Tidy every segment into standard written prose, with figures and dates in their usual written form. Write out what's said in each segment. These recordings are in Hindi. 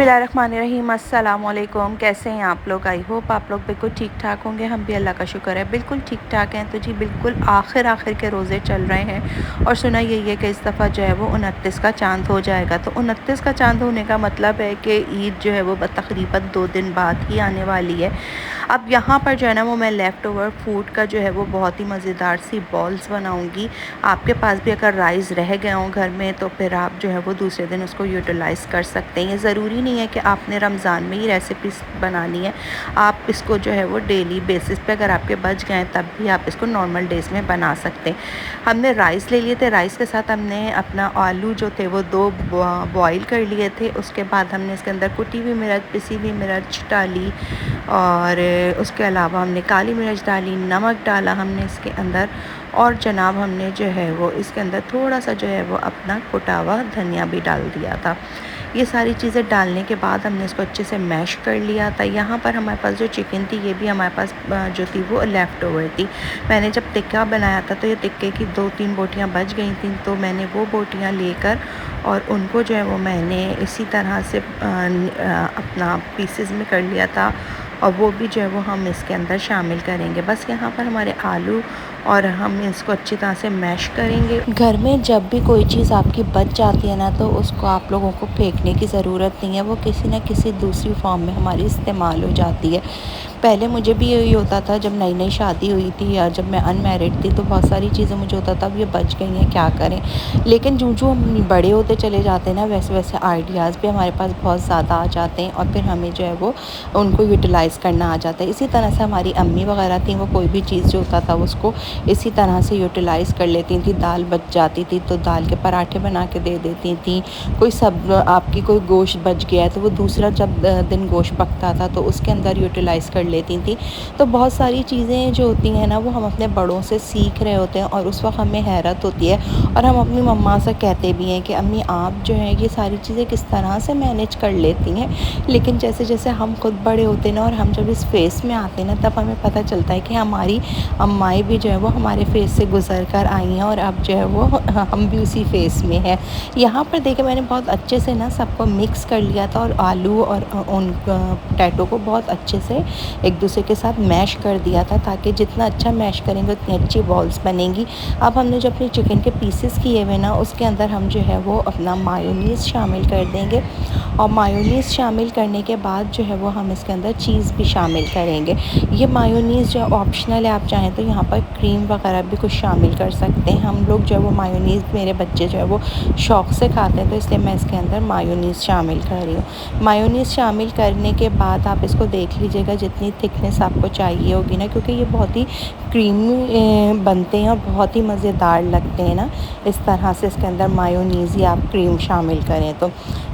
बिस्मिल्लाहिर्रहमानिर्रहीम। अस्सलामुअलैकुम। कैसे हैं आप लोग? आई होप आप लोग बिल्कुल ठीक ठाक होंगे। हम भी अल्लाह का शुक्र है बिल्कुल ठीक ठाक हैं। तो जी बिल्कुल आखिर के रोज़े चल रहे हैं और सुना यही है कि इस दफ़ा जो है वो 29 का चांद हो जाएगा। तो 29 का चांद होने का मतलब है कि ईद जो है वो तकरीबन 2 दिन बाद ही आने वाली है। अब यहाँ पर जो है ना वो मैं लेफ़्ट ओवर फूड का जो है वो बहुत ही मज़ेदार सी बॉल्स बनाऊँगी। आपके पास भी अगर राइस रह गए हों घर में तो फिर आप जो है वो दूसरे दिन उसको यूटिलाइज़ कर सकते हैं। ये ज़रूरी नहीं है कि आपने रमज़ान में ही रेसिपीज़ बनानी है। आप इसको जो है वो डेली बेसिस पे अगर आपके बच गए तब भी आप इसको नॉर्मल डेज़ में बना सकते हैं। हमने राइस ले लिए थे, राइस के साथ हमने अपना आलू जो थे वो 2 बॉयल कर लिए थे। उसके बाद हमने इसके अंदर कुटी हुई मिर्च, पिसी हुई मिर्च डाली और उसके अलावा हमने काली मिर्च डाली, नमक डाला हमने इसके अंदर और जनाब हमने जो है वो इसके अंदर थोड़ा सा जो है वो अपना कुटा हुआ धनिया भी डाल दिया था। ये सारी चीज़ें डालने के बाद हमने इसको अच्छे से मैश कर लिया था। यहाँ पर हमारे पास जो चिकन थी ये भी हमारे पास जो थी वो लेफ़्ट ओवर थी। मैंने जब टिक्का बनाया था तो ये टिक्के की 2-3 बोटियाँ बच गई थी, तो मैंने वो बोटियाँ लेकर और उनको जो है वो मैंने इसी तरह से अपना पीसेस में कर लिया था और वो भी जो है वो हम इसके अंदर शामिल करेंगे। बस यहाँ पर हमारे आलू और हम इसको अच्छी तरह से मैश करेंगे। घर में जब भी कोई चीज़ आपकी बच जाती है ना तो उसको आप लोगों को फेंकने की ज़रूरत नहीं है, वो किसी न किसी दूसरी फॉर्म में हमारी इस्तेमाल हो जाती है। पहले मुझे भी यही होता था जब नई नई शादी हुई थी या जब मैं अनमैरिड थी, तो बहुत सारी चीज़ें मुझे होता था अब ये बच गई हैं क्या करें। लेकिन जो हम बड़े होते चले जाते हैं ना वैसे वैसे आइडियाज़ भी हमारे पास बहुत ज़्यादा आ जाते हैं और फिर हमें जो है वो उनको यूटिलाइज़ करना आ जाता है। इसी तरह से हमारी अम्मी वगैरह थी, वो कोई भी चीज़ जो होता था उसको इसी तरह से यूटिलाइज़ कर लेती थी। दाल बच जाती थी तो दाल के पराठे बना के दे देती थी। कोई सब आपकी कोई गोश्त बच गया है तो वो दूसरा जब दिन गोश्त पकता था तो उसके अंदर यूटिलाइज़ कर लेती थी। तो बहुत सारी चीज़ें जो होती हैं ना वो हम अपने बड़ों से सीख रहे होते हैं और उस वक्त हमें हैरत होती है और हम अपनी मम्मा से कहते भी हैं कि अम्मी आप जो है ये सारी चीज़ें किस तरह से मैनेज कर लेती हैं। लेकिन जैसे जैसे हम खुद बड़े होते हैं ना और हम जब इस फेस में आते हैं ना तब हमें पता चलता है कि हमारी अम्माएँ भी जो है वो हमारे फेस से गुज़र कर आई हैं और अब जो है वो हम भी उसी फेस में हैं। यहाँ पर देखिए मैंने बहुत अच्छे से ना सबको मिक्स कर लिया था और आलू और उन पोटैटो को बहुत अच्छे से एक दूसरे के साथ मैश कर दिया था, ताकि जितना अच्छा मैश करेंगे उतनी अच्छी बॉल्स बनेंगी। अब हमने जो अपने चिकन के पीसेस किए हुए ना उसके अंदर हम जो है वो अपना मायोनीज़ शामिल कर देंगे और मायोनीज़ शामिल करने के बाद जो है वो हम इसके अंदर चीज़ भी शामिल करेंगे। ये मायोनीज़ जो ऑप्शनल है, आप चाहें तो यहाँ पर क्रीम वगैरह भी कुछ शामिल कर सकते हैं। हम लोग जो है वो मायोनीज़, मेरे बच्चे जो है वो शौक़ से खाते हैं तो इसलिए मैं इसके अंदर मायोनीज़ शामिल कर रही हूँ। मायोनीज़ शामिल करने के बाद आप इसको देख लीजिएगा जितनी थिकनेस आपको चाहिए होगी ना, क्योंकि ये बहुत ही क्रीमी बनते हैं और बहुत ही मज़ेदार लगते हैं ना। इस तरह से इसके अंदर मायोनीज़ या आप क्रीम शामिल करें तो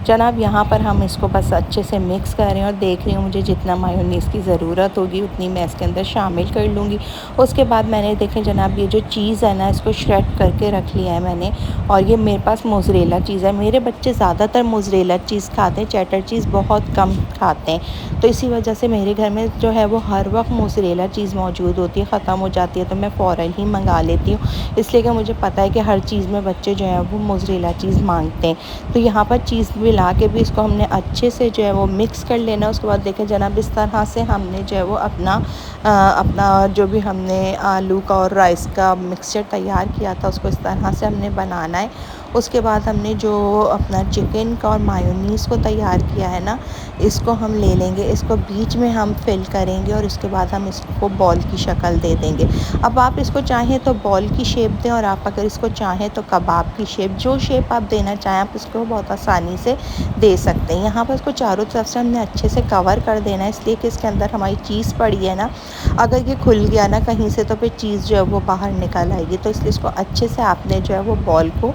जनाब यहाँ पर हम इसको बस अच्छे से मिक्स कर रहे हैं और देख रही हूँ मुझे जितना मायोनीज़ की ज़रूरत होगी उतनी मैं इसके अंदर शामिल कर लूँगी। उसके बाद मैंने देखें जनाब ये जो चीज़ है ना इसको श्रेड करके रख लिया है मैंने और ये मेरे पास मोज़रेला चीज़ है। मेरे बच्चे ज़्यादातर मोज़रेला चीज़ खाते हैं, चेडर चीज़ बहुत कम खाते हैं, तो इसी वजह से मेरे घर में जो है वो हर वक्त मोज़रेला चीज़ मौजूद होती है। ख़त्म हो जाती है तो मैं फ़ौरन ही मंगा लेती हूँ, इसलिए कि मुझे पता है कि हर चीज़ में बच्चे जो है वो मोज़रेला चीज़ मांगते हैं। तो यहाँ पर चीज़ मिला के भी इसको हमने अच्छे से जो है वो मिक्स कर लेना। उसके बाद देखें जनाब इस तरह से हमने जो है वो अपना जो भी हमने आलू का और राइस का मिक्सचर तैयार किया था उसको इस तरह से हमने बनाना है। उसके बाद हमने जो अपना चिकन का और मायोनीज़ को तैयार किया है ना इसको हम ले लेंगे, इसको बीच में हम फिल करेंगे और उसके बाद हम इसको बॉल की शक्ल दे देंगे। अब आप इसको चाहें तो बॉल की शेप दें और आप अगर इसको चाहें तो कबाब की शेप, जो शेप आप देना चाहें आप इसको बहुत आसानी से दे सकते हैं। यहाँ पर इसको चारों तरफ से हमने अच्छे से कवर कर देना है, इसलिए कि इसके अंदर हमारी चीज़ पड़ी है ना, अगर ये खुल गया ना कहीं से तो फिर चीज़ जो है वो बाहर निकल आएगी। तो इसलिए इसको अच्छे से आपने जो है वो बॉल को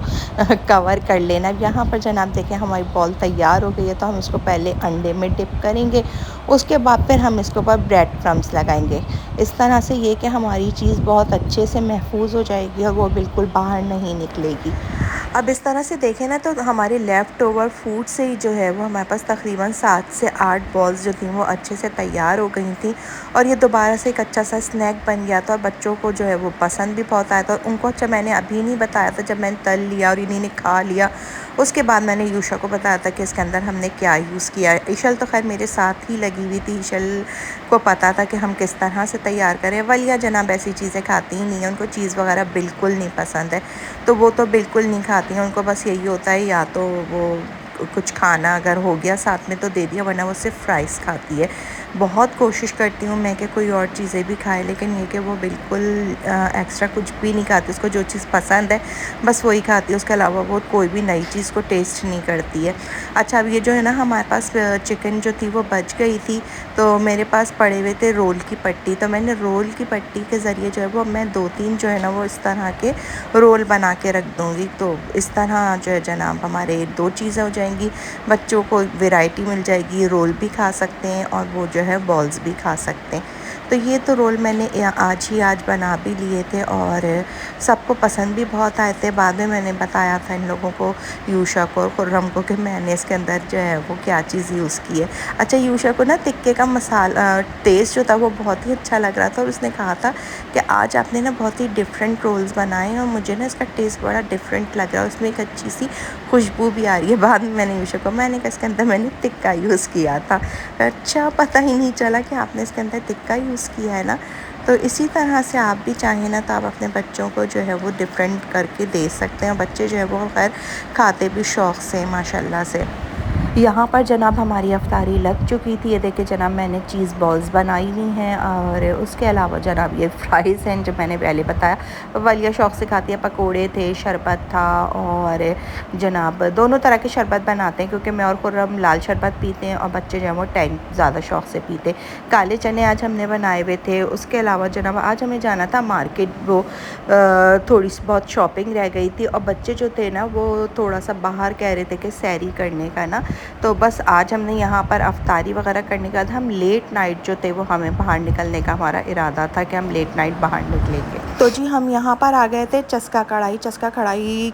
कवर कर लेना। यहाँ पर जनाब देखें हमारी बॉल तैयार हो गई है, तो हम इसको पहले अंडे में डिप करेंगे, उसके बाद फिर हम इसके ऊपर ब्रेड क्रम्स लगाएंगे। इस तरह से ये कि हमारी चीज़ बहुत अच्छे से महफूज हो जाएगी और वो बिल्कुल बाहर नहीं निकलेगी। अब इस तरह से देखें ना तो हमारे लेफ़्ट ओवर फूड से ही जो है वो हमारे पास तकरीबन 7 से 8 बॉल्स जो थी वो अच्छे से तैयार हो गई थी और ये दोबारा से एक अच्छा सा स्नैक बन गया था और बच्चों को जो है वो पसंद भी बहुत आया था। और उनको अच्छा मैंने अभी नहीं बताया था, जब मैंने तल लिया और इन्हीं ने खा लिया उसके बाद मैंने यूशा को बताया था कि इसके अंदर हमने क्या यूज़ किया है। इशल तो खैर मेरे साथ ही लगी हुई थी, इशल को पता था कि हम किस तरह से तैयार करें। वलिया जनाब ऐसी चीज़ें खाती ही नहीं है, उनको चीज़ वगैरह बिल्कुल नहीं पसंद है, तो वो तो बिल्कुल नहीं खाती हैं। उनको बस यही होता है या तो वो कुछ खाना अगर हो गया साथ में तो दे दिया, वरना वो सिर्फ फ्राइज़ खाती है। बहुत कोशिश करती हूँ मैं कि कोई और चीज़ें भी खाए, लेकिन ये कि वो बिल्कुल एक्स्ट्रा कुछ भी नहीं खाती। उसको जो चीज़ पसंद है बस वही खाती है, उसके अलावा वो कोई भी नई चीज़ को टेस्ट नहीं करती है। अच्छा, अब ये जो है ना हमारे पास चिकन जो थी वो बच गई थी, तो मेरे पास पड़े हुए थे रोल की पट्टी, तो मैंने रोल की पट्टी के ज़रिए जो है वो मैं 2-3 जो है ना वो इस तरह के रोल बना के रख दूँगी। तो इस तरह जो है जनाब हमारे 2 चीज़ें हो जाएंगी, बच्चों को वैरायटी मिल जाएगी, रोल भी खा सकते हैं और वो जो है बॉल्स भी खा सकते हैं। तो ये तो रोल मैंने आज बना भी लिए थे और सबको पसंद भी बहुत आए थे। बाद में मैंने बताया था इन लोगों को, यूशा को और खुर्रम को, कि मैंने इसके अंदर जो है वो क्या चीज़ यूज़ की है। अच्छा, यूशा को ना टिक्के का मसाला टेस्ट जो था वो बहुत ही अच्छा लग रहा था और उसने कहा था कि आज आपने ना बहुत ही डिफरेंट रोल्स बनाए हैं और मुझे ना इसका टेस्ट बड़ा डिफरेंट लग रहा है, उसमें एक अच्छी सी खुशबू भी आ रही है। बाद में मैंने यूशा को मैंने कहा इसके अंदर मैंने टिक्का यूज़ किया था। अच्छा, पता ही नहीं चला कि आपने इसके अंदर टिक्का यूज़ किया है ना। तो इसी तरह से आप भी चाहें ना तो आप अपने बच्चों को जो है वो डिफरेंट करके दे सकते हैं। बच्चे जो है वो खैर खाते भी शौक़ से माशाल्लाह से। यहाँ पर जनाब हमारी अफ्तारी लग चुकी थी। ये देखिए जनाब मैंने चीज़ बॉल्स बनाई हुई हैं और उसके अलावा जनाब ये फ्राइज़ हैं जो मैंने पहले बताया। वलिया शौक़ से खाती है, पकोड़े थे, शरबत था और जनाब दोनों तरह के शरबत बनाते हैं क्योंकि मैं और खुर्रम लाल शरबत पीते हैं और बच्चे जो हैं वो टैंक ज़्यादा शौक़ से पीते। काले चने आज हमने बनाए हुए थे। उसके अलावा जनाब आज हमें जाना था मार्केट, वो थोड़ी सी बहुत शॉपिंग रह गई थी और बच्चे जो थे ना वो थोड़ा सा बाहर कह रहे थे कि सैरी करने का ना, तो बस आज हमने यहाँ पर अफ्तारी वगैरह करने के बाद हम लेट नाइट जो थे वो हमें बाहर निकलने का हमारा इरादा था कि हम लेट नाइट बाहर निकलेंगे। तो जी हम यहाँ पर आ गए थे चस्का कढ़ाई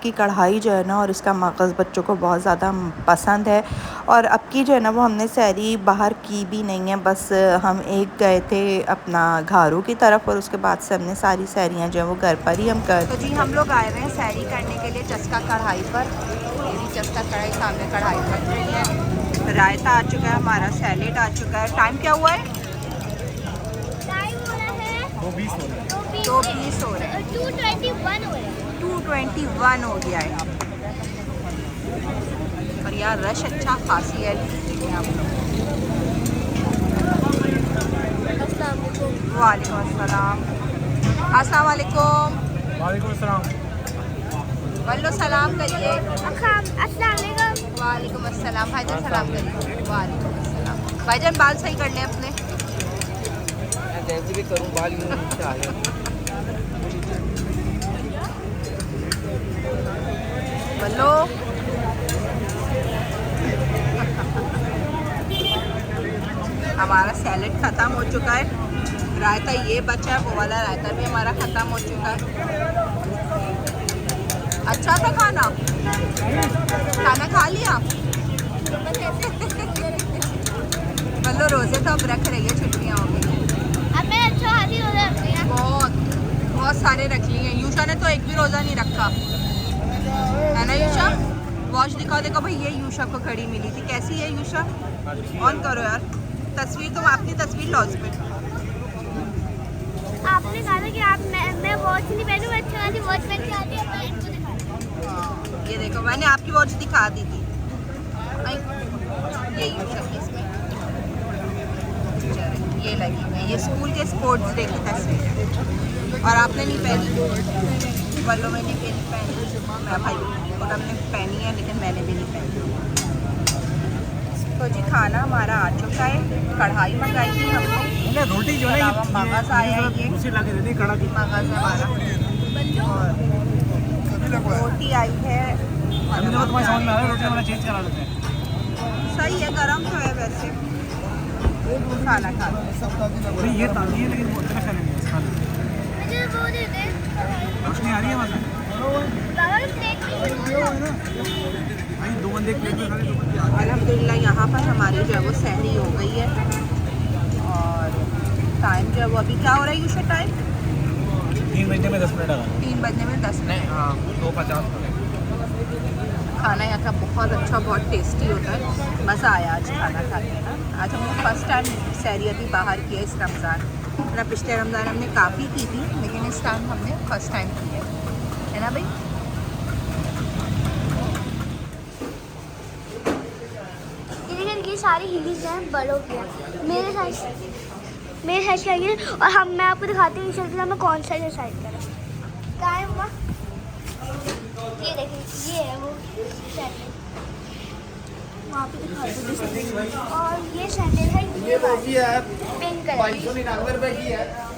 की कढ़ाई जो है ना और इसका मगज़ बच्चों को बहुत ज़्यादा पसंद है। और अब की जो है ना वो हमने सैरी बाहर की भी नहीं है, बस हम एक गए थे अपना घारू की तरफ और उसके बाद से हमने सारी सैरियाँ जो है वो घर पर ही हम कर। तो जी हम लोग आए हुए हैं सैरी करने के लिए चस्का कढ़ाई पर। चस्का कढ़ाई सामने कढ़ाई बन रही है, रायता आ चुका है, हमारा सैलेड आ चुका है। टाइम क्या हुआ है? टाइम हो रहा है 2:20 हो रहा है, 2:21 हो गया है। और यार रश अच्छा खासी है। आप लोग वालेकुम अस्सलाम। अस्सलाम वालेकुम। वालेकुम अस्सलाम। वल्लो सलाम करिए। अस्सलाम वालेकुम अस्सलाम। भाईजान सलाम करिए। वालेकुम अस्सलाम। भाईजान बाल सही कर लें अपने। मैं जैसे भी करूं बाल यूं नीचे आ गए। वल्लो हमारा सैलेड ख़त्म हो चुका है, रायता ये बचा है, वो वाला रायता भी हमारा ख़त्म हो चुका है। अच्छा था खाना खा लिया। मतलब रोज़े तो अब रख रही है, छुट्टियाँ हो गई। बहुत सारे रख लिए हैं। यूशा ने तो एक भी रोज़ा नहीं रखा है ना यूशा? वॉच दिखाओ, देखो भाई ये यूशा को घड़ी मिली थी, कैसी है यूशा? ऑन करो यार तस्वीर, तुम अपनी तस्वीर लो उसमें। आपने कहा था कि मैं वॉच नहीं पहनूं, अच्छा वाली वॉच पहन के आती है। ये देखो मैंने आपकी वॉच दिखा दी थी, ये यूशा की इसमें ये लगी है, ये स्कूल के स्पोर्ट्स डे की तस्वीर है और आपने नहीं पहनी। बल्लो मैंने भी नहीं पहनी, मैं भाई और हमने पहनी है लेकिन मैंने भी नहीं पहनी। तो जी खाना हमारा आ चुका है, कढ़ाई मंगाई थी हमने, रोटी जो है मगज़ आया है, ये दूसरी लाके दे दी कड़ा की मगज़ हमारा और रोटी आई है। अभी तो तुम्हारे समझ में आ रहा है, रोटी हमारा चेंज करा लेते हैं। सही है, गरम तो है वैसे खाना खा नहीं ये ताज़ी है लेकिन वो इतना खा लेंगे। मुझे वो दे दे। रोशनी आ रही है वहाँ से? बाबा की प्लेट में भाई 2 बंदे प्लेट में खा रहे, 2 बंदे अल्हम्दुलिल्लाह यहाँ पर हमारी जो है वो सहरी हो गई है और टाइम जो है वो अभी क्या हो रहा है यूशा टाइम 3 बजने में 10 मिनट आ गए। 3 बजने में 10 मिनट। हाँ 2:50 हो गए। खाना यहाँ का बहुत अच्छा, बहुत टेस्टी होता है। मज़ा आया आज खाना खा के ना। आज हमने फ़र्स्ट टाइम सहरी अभी बाहर किया इस रमज़ान। मतलब पिछले रमज़ान हमने काफ़ी की थी, लेकिन इस टाइम हमने फ़र्स्ट टाइम की है ना भाई। लेकिन ये सारी हील्स हैं बड़ों की हैं। मेरे साइज चाहिए और हम मैं आपको दिखाती हूँ इंशाल्लाह मैं कौन सा डिसाइड करा। कहाँ है मम्मा? ये देखिए, ये है वो सैंडल, वहाँ पे दिखा दो। और ये सैंडल है, ये वाली पिंक कलर की।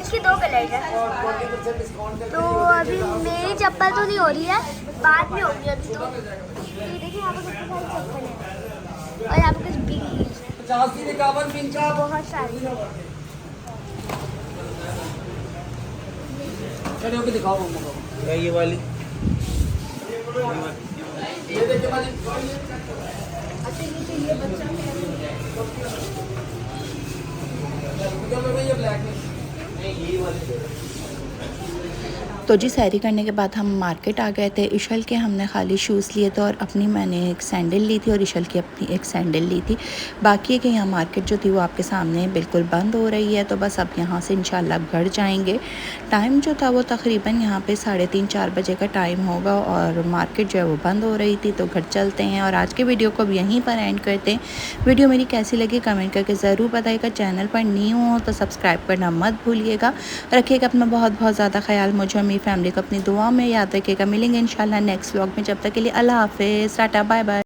इसके 2 कलर हैं। तो अभी मेरी चप्पल तो नहीं हो रही है, बाद में होगी अभी तो। ये देखिए यहाँ पे कितनी सारी चप्पल है और यहाँ पे कुछ बिग हील्स है, बहुत सारी है। दिखाओ मम्मा को। ये वाली ये देखिए वाली। ये ब्लैक में नहीं, ये वाली। तो जी सैरी करने के बाद हम मार्केट आ गए थे। इशल के हमने खाली शूज़ लिए थे और अपनी मैंने एक सैंडल ली थी और इशल की अपनी एक सैंडल ली थी। बाकी है कि यहाँ मार्केट जो थी वो आपके सामने बिल्कुल बंद हो रही है। तो बस अब यहाँ से इंशाल्लाह घर जाएंगे। टाइम जो था वो तकरीबन यहाँ पे 3:30-4 बजे का टाइम होगा और मार्केट जो है वो बंद हो रही थी। तो घर चलते हैं और आज के वीडियो को अब यहीं पर एंड करते हैं। वीडियो मेरी कैसी लगी कमेंट करके ज़रूर बताइएगा। चैनल पर न्यू हो तो सब्सक्राइब करना मत भूलिएगा। रखिएगा अपना बहुत बहुत ज़्यादा ख्याल। मुझे मेरी फैमिली को अपनी दुआ में याद रखिएगा। मिलेंगे इंशाल्लाह नेक्स्ट व्लॉग में। जब तक के लिए अल्लाह हाफ़िज़, टाटा, बाय बाय।